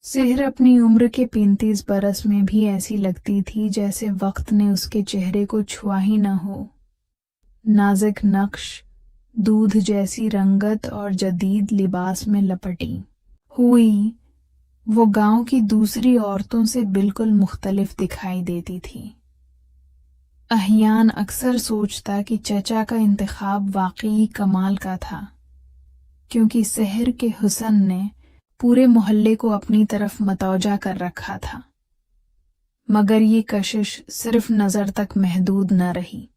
सेहर अपनी उम्र के 35 बरस में भी ऐसी लगती थी जैसे वक्त ने उसके चेहरे को छुआ ही न हो। नाजुक नक्श, दूध जैसी रंगत और जदीद लिबास में लपटी हुई वो गांव की दूसरी औरतों से बिल्कुल मुख्तलिफ दिखाई देती थी। अहियान अक्सर सोचता कि चचा का इंतखाब वाकई कमाल का था, क्योंकि सेहर के हुस्न ने पूरे मोहल्ले को अपनी तरफ मतौजा कर रखा था। मगर ये कशिश सिर्फ नजर तक महदूद न रही।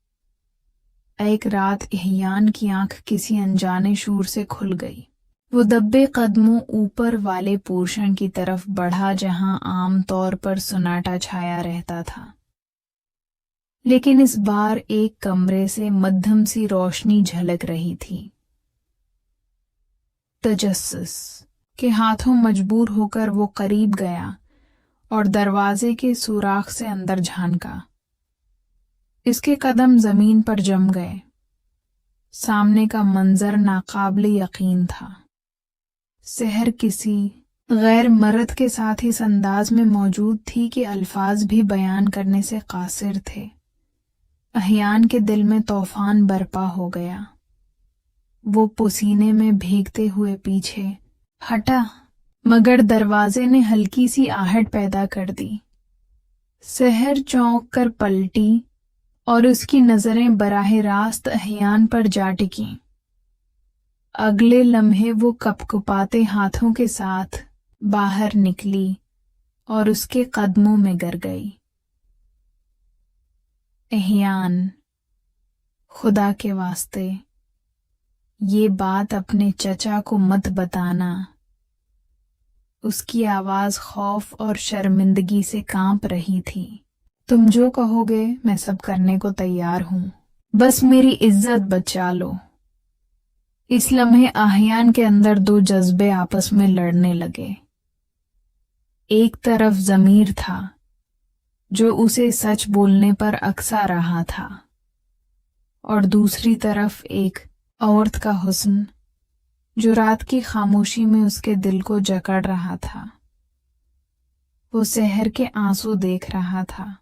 एक रात अहियान की आंख किसी अनजाने शूर से खुल गई। वो दब्बे कदमों ऊपर वाले पोर्शन की तरफ बढ़ा जहां आम तौर पर सन्नाटा छाया रहता था, लेकिन इस बार एक कमरे से मध्यम सी रोशनी झलक रही थी। तजस्सुस के हाथों मजबूर होकर वो करीब गया और दरवाजे के सुराख से अंदर झांका। इसके कदम जमीन पर जम गए। सामने का मंजर नाकाबिले यकीन था। सेहर किसी गैर मर्द के साथ इस अंदाज में मौजूद थी कि अल्फाज भी बयान करने से कासिर थे। अहियान के दिल में तूफान बरपा हो गया। वो पसीने में भीगते हुए पीछे हटा, मगर दरवाजे ने हल्की सी आहट पैदा कर दी। सेहर चौंक कर पलटी और उसकी नजरें बराह रास्त अहियान पर जा टिकीं। अगले लम्हे वो कपकपाते हाथों के साथ बाहर निकली और उसके कदमों में गिर गई। अहियान, खुदा के वास्ते ये बात अपने चचा को मत बताना। उसकी आवाज खौफ और शर्मिंदगी से कांप रही थी। तुम जो कहोगे मैं सब करने को तैयार हूं, बस मेरी इज्जत बचा लो। इस लम्हे अहियान के अंदर दो जज्बे आपस में लड़ने लगे। एक तरफ ज़मीर था जो उसे सच बोलने पर अकसा रहा था, और दूसरी तरफ एक औरत का हुस्न जो रात की खामोशी में उसके दिल को जकड़ रहा था। वो सेहर के आंसू देख रहा था,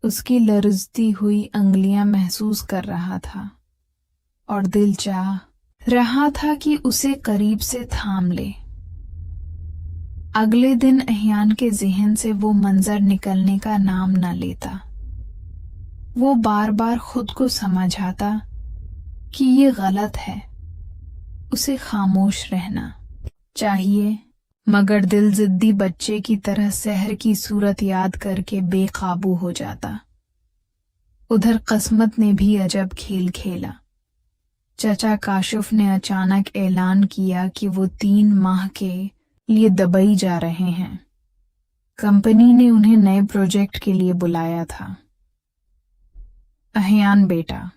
उसकी लरजती हुई अंगुलियां महसूस कर रहा था, और दिल चाह रहा था कि उसे करीब से थाम ले। अगले दिन अहियान के ज़हन से वो मंजर निकलने का नाम न लेता। वो बार बार खुद को समझाता कि ये गलत है, उसे खामोश रहना चाहिए, मगर दिल जिद्दी बच्चे की तरह सेहर की सूरत याद करके बेकाबू हो जाता। उधर किस्मत ने भी अजब खेल खेला। चचा काशिफ ने अचानक ऐलान किया कि वो 3 माह के लिए दुबई जा रहे हैं। कंपनी ने उन्हें नए प्रोजेक्ट के लिए बुलाया था। अहियान बेटा,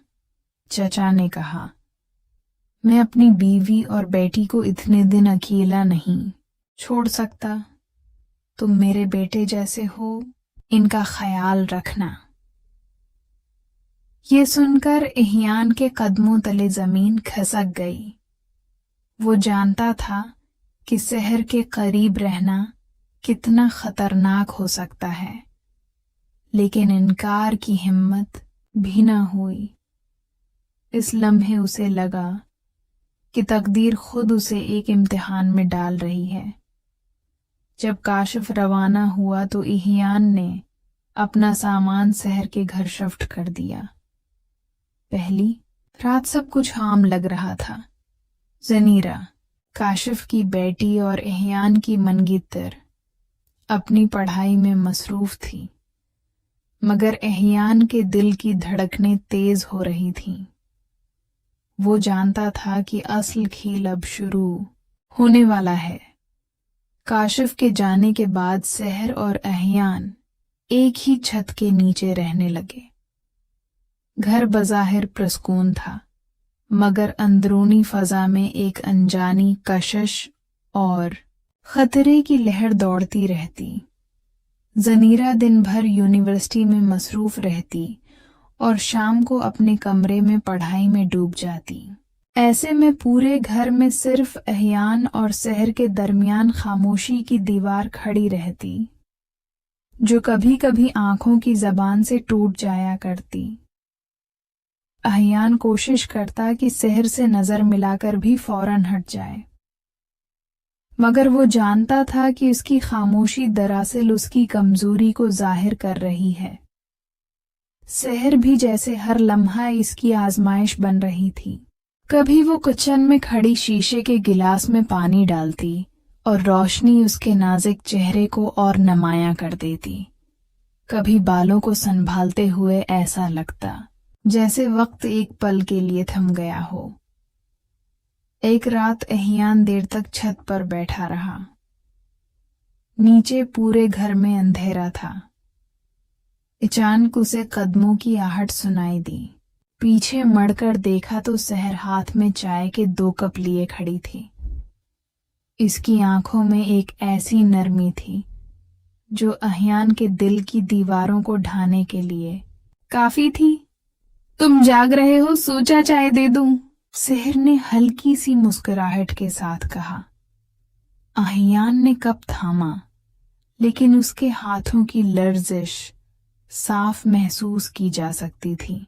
चचा ने कहा, मैं अपनी बीवी और बेटी को इतने दिन अकेला नहीं छोड़ सकता। तुम मेरे बेटे जैसे हो, इनका ख्याल रखना। ये सुनकर अहियान के कदमों तले जमीन खसक गई। वो जानता था कि सेहर के करीब रहना कितना खतरनाक हो सकता है, लेकिन इनकार की हिम्मत भी न हुई। इस लम्हे उसे लगा कि तकदीर खुद उसे एक इम्तिहान में डाल रही है। जब काशिफ रवाना हुआ तो अहियान ने अपना सामान सेहर के घर शिफ्ट कर दिया। पहली रात सब कुछ आम लग रहा था। ज़नीरा, काशिफ की बेटी और अहियान की मनगितर अपनी पढ़ाई में मसरूफ थी, मगर अहियान के दिल की धड़कनें तेज हो रही थीं। वो जानता था कि असल खेल अब शुरू होने वाला है। काशिफ के जाने के बाद सेहर और अहियान एक ही छत के नीचे रहने लगे। घर बज़ाहिर प्रसकून था, मगर अंदरूनी फजा में एक अनजानी कशिश और खतरे की लहर दौड़ती रहती। ज़नीरा दिन भर यूनिवर्सिटी में मसरूफ रहती और शाम को अपने कमरे में पढ़ाई में डूब जाती। ऐसे में पूरे घर में सिर्फ अहियान और सहर के दरमियान खामोशी की दीवार खड़ी रहती, जो कभी कभी आंखों की जबान से टूट जाया करती। अहियान कोशिश करता कि सहर से नजर मिलाकर भी फौरन हट जाए, मगर वो जानता था कि उसकी खामोशी दरअसल उसकी कमजोरी को जाहिर कर रही है। सहर भी जैसे हर लम्हा इसकी आजमाइश बन रही थी। कभी वो किचन में खड़ी शीशे के गिलास में पानी डालती और रोशनी उसके नाजुक चेहरे को और नुमायां कर देती। कभी बालों को संभालते हुए ऐसा लगता जैसे वक्त एक पल के लिए थम गया हो। एक रात अहियान देर तक छत पर बैठा रहा। नीचे पूरे घर में अंधेरा था। अचानक उसे कदमों की आहट सुनाई दी। पीछे मड़कर देखा तो सहर हाथ में चाय के 2 कप लिए खड़ी थी। इसकी आंखों में एक ऐसी नरमी थी जो अहियान के दिल की दीवारों को ढाने के लिए काफी थी। तुम जाग रहे हो, सोचा चाय दे दूं? सहर ने हल्की सी मुस्कुराहट के साथ कहा। अहियान ने कप थामा, लेकिन उसके हाथों की लर्जिश साफ महसूस की जा सकती थी।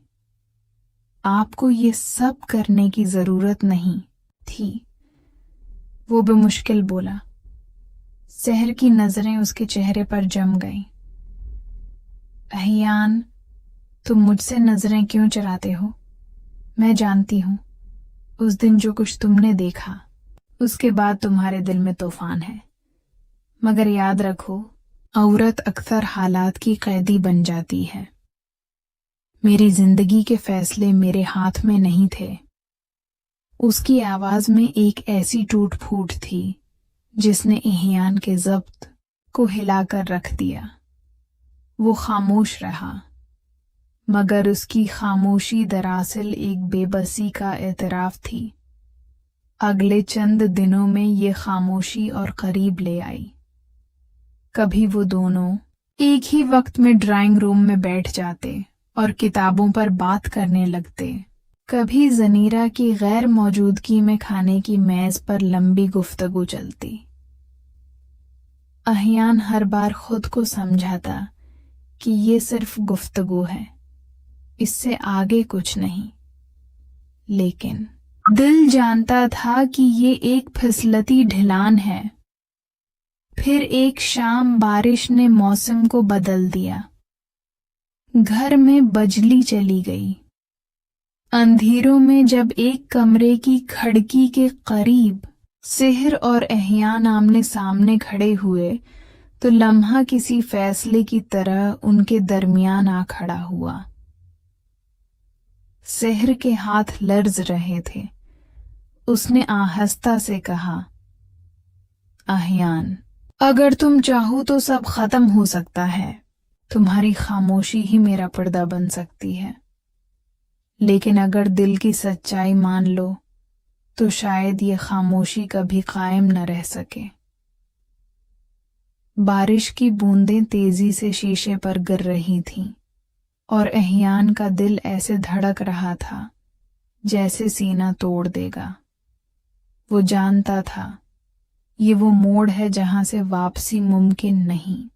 आपको ये सब करने की जरूरत नहीं थी, वो बेमुश्किल बोला। सहर की नजरें उसके चेहरे पर जम गईं। अहियान, तुम मुझसे नजरें क्यों चुराते हो? मैं जानती हूं, उस दिन जो कुछ तुमने देखा, उसके बाद तुम्हारे दिल में तूफान है। मगर याद रखो, औरत अक्सर हालात की कैदी बन जाती है। मेरी जिंदगी के फैसले मेरे हाथ में नहीं थे। उसकी आवाज में एक ऐसी टूट फूट थी जिसने अहियान के जब्त को हिलाकर रख दिया। वो खामोश रहा, मगर उसकी खामोशी दरअसल एक बेबसी का एतराफ थी। अगले चंद दिनों में ये खामोशी और करीब ले आई। कभी वो दोनों एक ही वक्त में ड्राइंग रूम में बैठ जाते और किताबों पर बात करने लगते। कभी जनीरा की गैर मौजूदगी में खाने की मेज पर लंबी गुफ्तगू चलती। अहियान हर बार खुद को समझाता कि ये सिर्फ गुफ्तगू है, इससे आगे कुछ नहीं। लेकिन दिल जानता था कि ये एक फिसलती ढलान है। फिर एक शाम बारिश ने मौसम को बदल दिया। घर में बिजली चली गई। अंधेरों में जब एक कमरे की खिड़की के करीब सहर और अहियान आमने सामने खड़े हुए तो लम्हा किसी फैसले की तरह उनके दरमियान आ खड़ा हुआ। सहर के हाथ लर्ज रहे थे। उसने आहिस्ता से कहा, अहियान, अगर तुम चाहो तो सब खत्म हो सकता है। तुम्हारी खामोशी ही मेरा पर्दा बन सकती है। लेकिन अगर दिल की सच्चाई मान लो तो शायद ये खामोशी कभी कायम न रह सके। बारिश की बूंदें तेजी से शीशे पर गिर रही थीं और अहियान का दिल ऐसे धड़क रहा था जैसे सीना तोड़ देगा। वो जानता था ये वो मोड़ है जहां से वापसी मुमकिन नहीं।